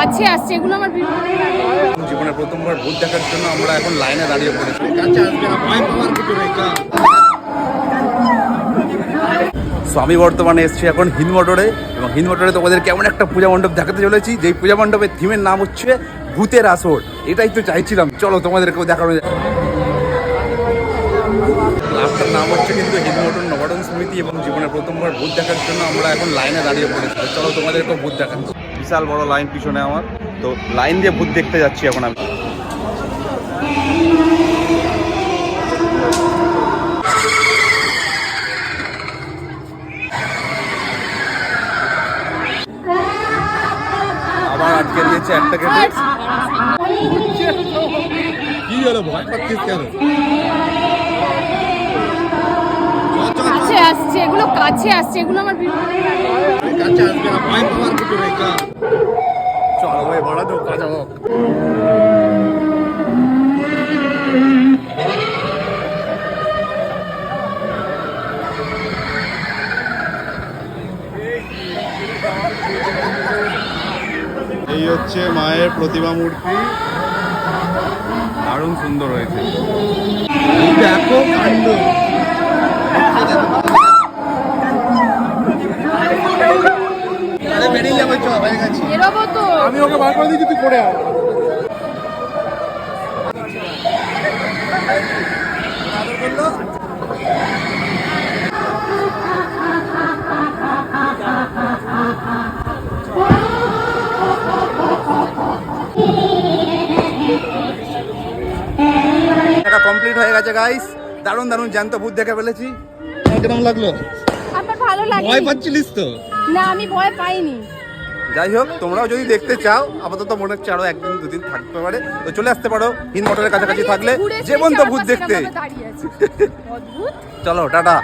কাছে আসছে, এগুলো আমার জীবনে প্রথমবার ভূত দেখার জন্য আমরা এখন লাইনে দাঁড়িয়ে পড়েছি। সো আমি বর্তমানে এসেছি এখন হিন্দ মোটরে, এবং হিন্দ মোটরে তোমাদের কেমন একটা পূজা মণ্ডপ দেখাতে চলেছি, যেই পূজা মণ্ডপের থিমের নাম হচ্ছে ভূতের আসর। এটাই তো চাইছিলাম, চলো তোমাদেরকেও দেখানো যায়। ক্লাবটার নাম হচ্ছে কিন্তু হিন্দ মোটর নবায়ন সমিতি, এবং জীবনে প্রথমবার ভূত দেখার জন্য আমরা এখন লাইনে দাঁড়িয়ে পড়েছি। চলো তোমাদেরকেও ভূত দেখাচ্ছি। বিশাল বড় লাইন পিছনে আমার, তো লাইন দিয়ে ভূত দেখতে যাচ্ছি এখন আমি। আবার আটকে দিয়েছে একটা গেটে। কি হলো, ভয় পাচ্ছিস কেন? কাছে আসছে, এগুলো কাছে আসছে, এগুলো আমার কাছে আসবে না, ভয় পাওয়ার কিছু নেই। চলো ভাই, বড় তো কাজ হোক। এই হচ্ছে মায়ের প্রতিমা মূর্তি, দারুণ সুন্দর হয়েছে। দেখো কাণ্ড, বেরিয়ে যাবো, হয়ে গেছে। আমি ওকে বার করে দিচ্ছি, তুই পড়ে আয়। কমপ্লিট হয়ে গেছে গাইস, দারুণ দারুণ জ্যান্ত ভূত দেখে ফেলেছি। কেমন লাগলো? আমার ভালো লাগে। ভয় পাচ্ছিলিস তো? না, আমি ভয় পাইনি। যাই হোক, তোমরাও যদি দেখতে চাও, আপাতত মনে হচ্ছে আরো একদিন দুদিন থাকতে পারে, তো চলে আসতে পারো হিন্দ মোটরের কাছাকাছি থাকলে জীবন্ত ভূত দেখতে। অদ্ভুত। চলো টাটা।